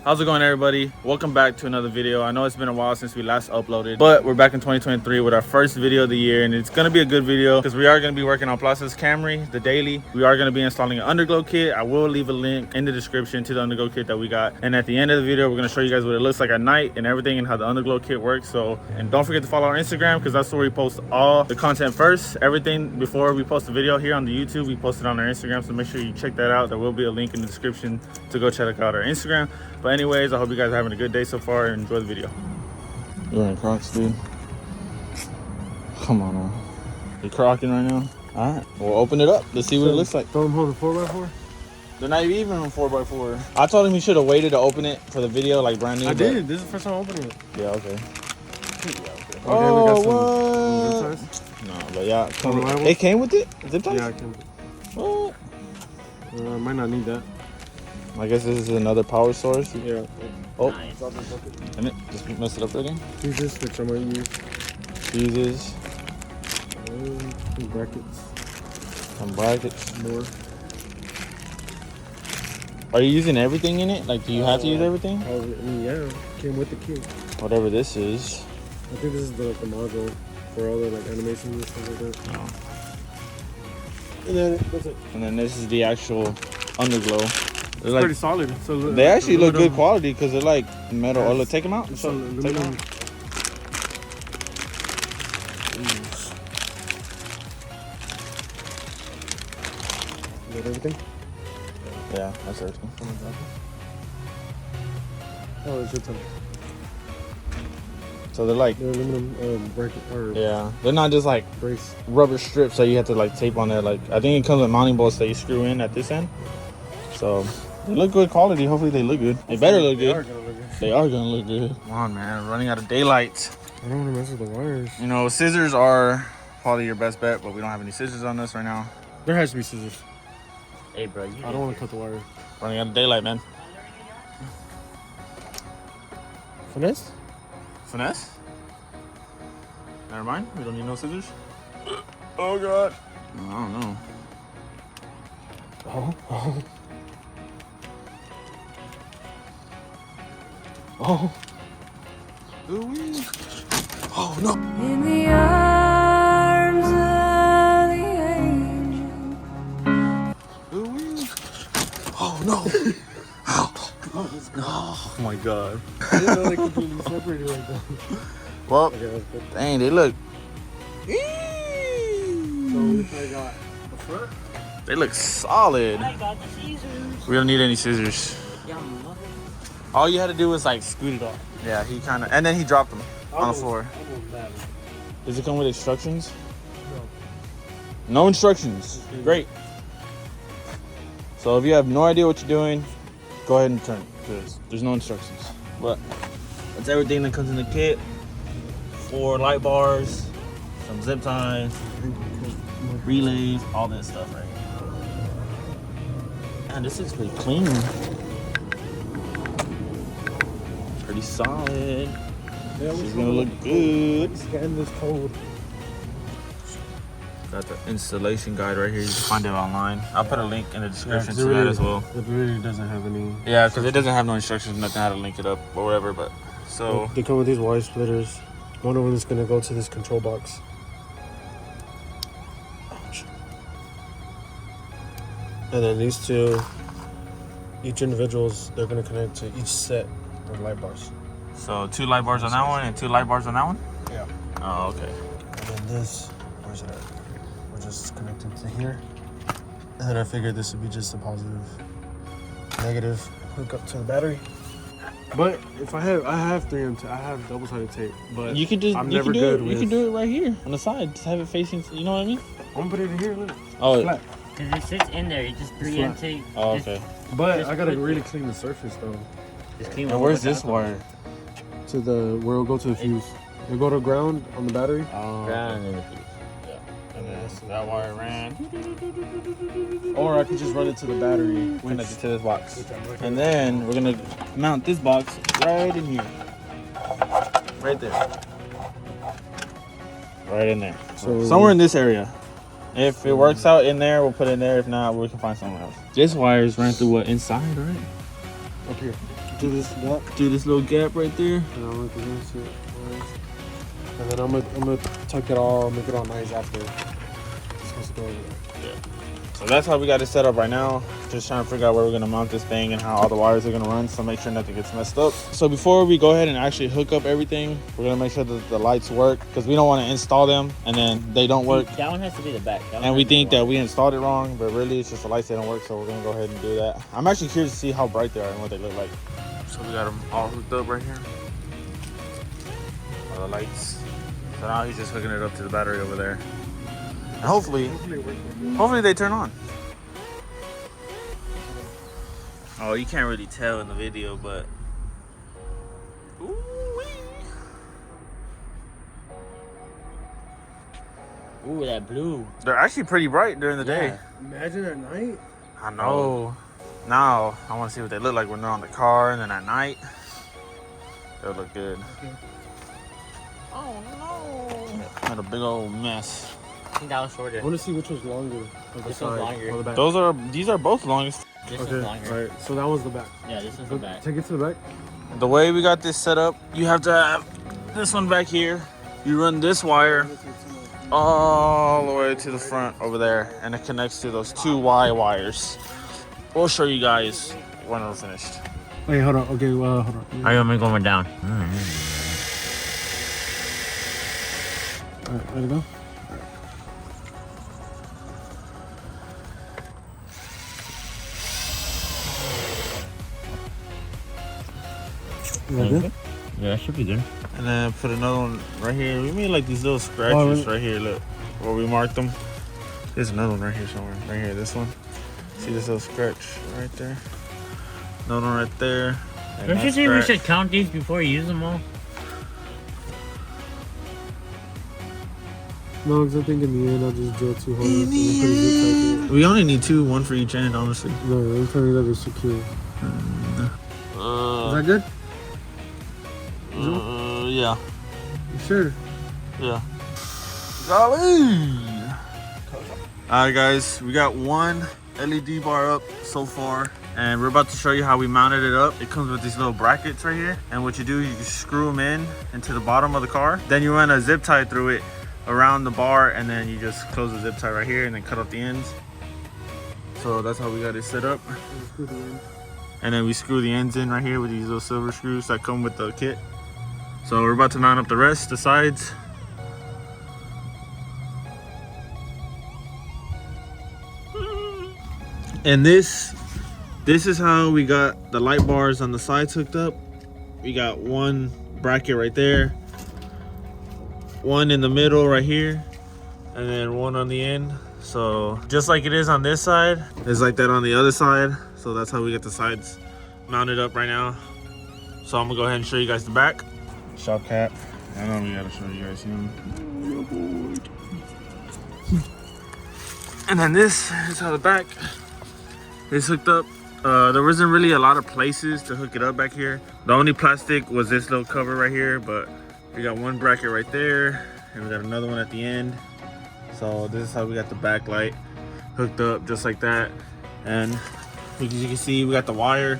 How's it going, everybody? Welcome back to another video. I know it's been a while since we last uploaded, but we're back in 2023 with our first video of the year, and it's gonna be a good video because we are gonna be working on Plaza's Camry, the daily. We are gonna be installing an Underglow kit. I will leave a link in the description to the Underglow kit that we got, and at the end of the video, we're gonna show you guys what it looks like at night and everything and how the Underglow kit works. So, and don't forget to follow our Instagram because that's where we post all the content first. Everything before we post a video here on the YouTube, we post it on our Instagram, so make sure you check that out. There will be a link in the description to go check out our Instagram. But anyways, I hope you guys are having a good day so far and enjoy the video. You're wearing Crocs, dude. Come on now. You're crocking right now? All right, we'll open it up. Let's see what it looks like. Throw them hold the 4x4? They're not even on 4x4. I told him he should have waited to open it for the video, like brand new. I did. This is the first time opening it. Yeah, okay. Yeah, okay. Oh, what? No, but yeah. It came with it? Zip ties? Yeah, I can. What? Might not need that. I guess this is another power source. Yeah. Oh, Nice. and it just messed it up already. Fuses, which I might use. Fuses. Some brackets. Some brackets. More. Are you using everything in it? Like, do you have to use everything? I mean, yeah. Came with the kit. Whatever this is. I think this is the module for all the like animations and stuff like that. No. And then that's it. And then this is the actual Underglow. It's like, pretty solid. So they actually look good quality because they're like metal. Oh, look, take them out. Take them out. Is that everything? Yeah, that's everything. Oh, it's your time. So they're like, They're aluminum bracket or yeah, they're not just like brace. rubber strips that you have to like tape on there. Like, I think it comes with mounting bolts that you screw in at this end. So they look good quality. Hopefully they look good. They better look good. They are gonna look good. Come on, man. We're running out of daylight. I don't want to mess with the wires. You know, scissors are probably your best bet, but we don't have any scissors on this right now. There has to be scissors. Hey, bro. I don't want to cut the wire. Running out of daylight, man. Finesse? Finesse? Never mind. We don't need no scissors. Oh, God. I don't know. Oh. Oh. Ooh-wee. Oh, no. In the arms of the angel. Ooh-wee. Oh, no. Oh. Oh, my God. I didn't know they completely separated like that. Well, Okay, that's good. dang, they look. So we probably got the front. They look solid. I got the scissors. We don't need any scissors. Yeah, mother. All you had to do was like scoot it off. Yeah, he kind of, and then he dropped them on the floor. Does it come with instructions? No. No instructions. Great. So if you have no idea what you're doing, go ahead and turn it because there's no instructions. But that's everything that comes in the kit. 4 light bars, some zip ties, relays, all that stuff right here. Man, this is pretty clean. Pretty solid. Yeah, She's gonna look good. Scan this code. Got the installation guide right here. You can find it online. I'll put a link in the description to it really, that as well. It really doesn't have any. Yeah, because it doesn't have no instructions, nothing how to link it up or whatever. But so They come with these wire splitters. One of them is gonna go to this control box. And then these two, each individuals, they're gonna connect to each set of light bars. So 2 light bars on that one and 2 light bars on that one? Yeah. Oh, okay. And then this, where's it at? We're just connecting to here. And then I figured this would be just a positive, negative hook up to the battery. But if I have 3M, I have double-sided tape. But You could just I'm you never can do good it. with. You can do it right here on the side. Just have it facing. You know what I mean? I'm gonna put it in here. Look. Oh, Flat. Because it sits in there. You just 3M tape. oh just, okay. But Just I gotta put really it- clean the surface though. just clean And it where's with this alcohol. wire? To the where it'll go to the fuse. It'll go to ground on the battery. Oh, Ground in the fuse. and then that wire ran. Or I could just run it to the battery. Connected to this box. And then we're gonna mount this box right in here. Right there. Right in there. So Somewhere in this area. If it works out in there, we'll put it in there. If not, we can find somewhere else. This wire is ran through what, inside, right? up here. do this gap. Do this little gap right there. And I'm gonna this it. And then I'm gonna tuck it all, make it all nice after. Just supposed to go over there. So that's how we got it set up right now. Just trying to figure out where we're gonna mount this thing and how all the wires are gonna run, so make sure nothing gets messed up. So before we go ahead and actually hook up everything, we're gonna make sure that the lights work, because we don't want to install them and then they don't work. That one has to be the back. And we think that we installed it wrong, but really it's just the lights that don't work, so we're gonna go ahead and do that. I'm actually curious to see how bright they are and what they look like. So we got them all hooked up right here. All the lights. So now he's just hooking it up to the battery over there. And hopefully they turn on. Oh, you can't really tell in the video, but Ooh, that blue. they're actually pretty bright during the day. Imagine at night. I know. Now I want to see what they look like when they're on the car, and then at night they'll look good. Oh no! Had a big old mess. I think that was shorter. I want to see which one's longer. This one's longer. Or the back. These are both longest. This Okay, one's longer. all right. So that one's the back. Yeah, this one's the back. Take it to the back. The way we got this set up, you have to have this one back here. You run this wire all the way to the front over there, and it connects to those two Y wires. We'll show you guys when we're finished. Wait, hold on. Okay, hold on. Are you gonna make one down? All right, ready to go? Good? Yeah, that should be good. And then put another one right here. We made like these little scratches right here. Look, where we marked them. There's another one right here somewhere. Right here, this one. See this little scratch right there? Another one right there. And Don't that you think we scratch. should count these before you use them all? No, because I think in the end I'll just drill 2 holes. And put a zip tie We only need two, one for each end, honestly. through it. No, I'm trying to that is secure. Is that good? Yeah. You sure? Yeah. Golly! Alright guys, we got one LED bar up so far, and we're about to show you how we mounted it up. It comes with these little brackets right here, and what you do, you screw them in into the bottom of the car. Then you run a zip tie through it around the bar, and then you just close the zip tie right here and then cut off the ends. So that's how we got it set up. And then we screw the ends in right here with these little silver screws that come with the kit. So we're about to mount up the rest, the sides. And this is how we got the light bars on the sides hooked up. We got one bracket right there, one in the middle right here, and then one on the end. So just like it is on this side, it's like that on the other side. So that's how we get the sides mounted up right now. So I'm gonna go ahead and show you guys the back. Shop cap. I know we gotta show you guys him. And then this is how the back is hooked up. There wasn't really a lot of places to hook it up back here. The only plastic was this little cover right here, but we got one bracket right there, and we got another one at the end. So this is how we got the back light hooked up just like that. And as you can see, we got the wire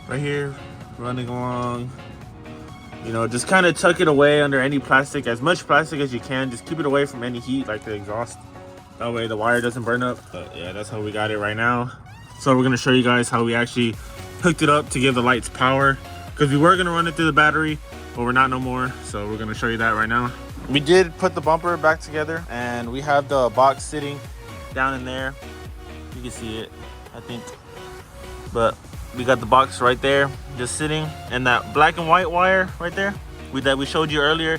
right here running along. You know, just kind of tuck it away under any plastic, as much plastic as you can. Just keep it away from any heat, like the exhaust. That way the wire doesn't burn up. But yeah, that's how we got it right now. So we're gonna show you guys how we actually hooked it up to give the lights power. Because we were gonna run it through the battery, but we're not no more. So we're gonna show you that right now. We did put the bumper back together, and we have the box sitting down in there. You can see it, I think. But we got the box right there, just sitting, and that black and white wire right there that we showed you earlier,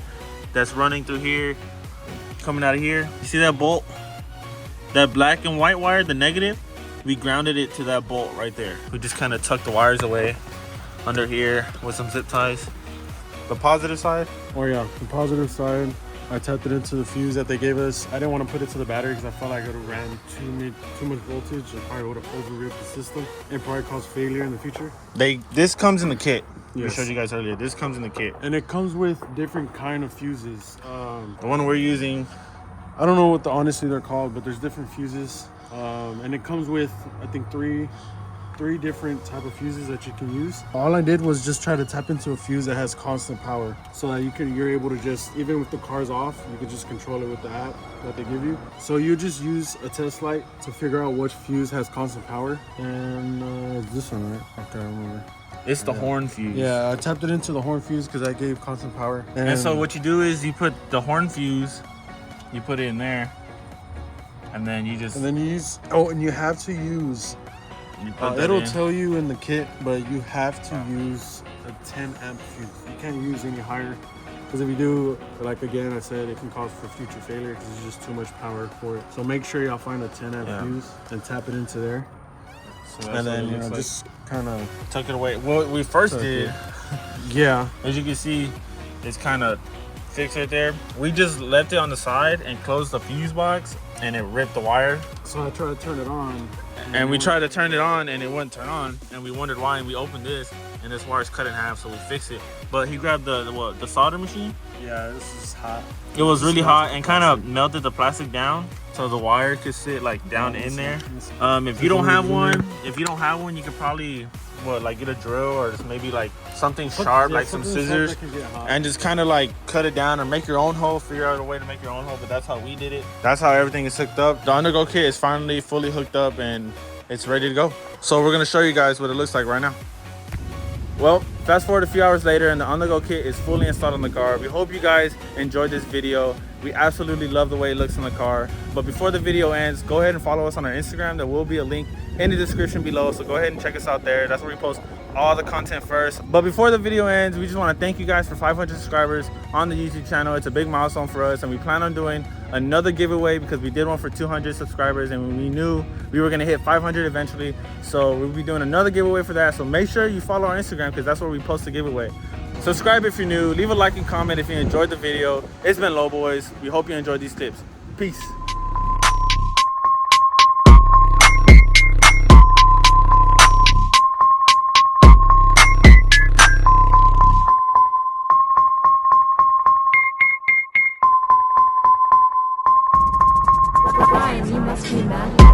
that's running through here, coming out of here. You see that bolt? That black and white wire, the negative, we grounded it to that bolt right there. We just kind of tucked the wires away under here with some zip ties. The positive side? Oh yeah, the positive side, I tapped it into the fuse that they gave us. I didn't want to put it to the battery because I felt like it would have ran too much voltage. It probably would have overripped the system. It probably caused failure in the future. This comes in the kit. We Yes. showed you guys earlier. This comes in the kit. And it comes with different kind of fuses. The one we're using, I don't know what honestly they're called, but there's different fuses. And it comes with, I think, three 3 different type of fuses that you can use. All I did was just try to tap into a fuse that has constant power, so that you're able to just, even with the cars off, you could just control it with the app that they give you. So you just use a test light to figure out which fuse has constant power, and this one, right? I can't remember. It's the horn fuse. Yeah, I tapped it into the horn fuse because I gave constant power. And so what you do is you put the horn fuse, you put it in there, and then you just... And then you use... Oh, and you have to use... it'll tell you in the kit, but you have to use a 10 amp fuse. You can't use any higher. Because if you do, like again, I said, it can cause for future failure because it's just too much power for it. So make sure y'all find a 10 amp fuse and tap it into there. So and then, you know, just kind of tuck it away. What we first did, yeah, as you can see, it's kind of fixed right there. We just left it on the side and closed the fuse box, and it ripped the wire. So I tried to turn it on. And we tried to turn it on, and it wouldn't turn on. And we wondered why, and we opened this, and this wire's cut in half, so we fixed it. But he grabbed the solder machine. Yeah, this is hot. It was really hot and kind of melted the plastic down, so the wire could sit like down in there. If you don't have one, you could probably like get a drill or just maybe like something sharp, like some scissors, and just kind of like cut it down or make your own hole. Figure out a way to make your own hole. But that's how we did it. That's how everything is hooked up. The Underglow kit is finally fully hooked up and it's ready to go. So we're gonna show you guys what it looks like right now. Well, fast forward a few hours later and the Underglow kit is fully installed on the car. We hope you guys enjoyed this video. We absolutely love the way it looks in the car. But before the video ends, go ahead and follow us on our Instagram. There will be a link in the description below, so go ahead and check us out there. That's where we post all the content first. But before the video ends, we just want to thank you guys for 500 subscribers on the YouTube channel. It's a big milestone for us, and we plan on doing another giveaway because we did one for 200 subscribers and we knew we were going to hit 500 eventually. So we'll be doing another giveaway for that. So make sure you follow our Instagram because that's where we post the giveaway. Subscribe if you're new, leave a like and comment if you enjoyed the video. It's been Low Boys. We hope you enjoyed these tips. Peace. Brian, you must be mad.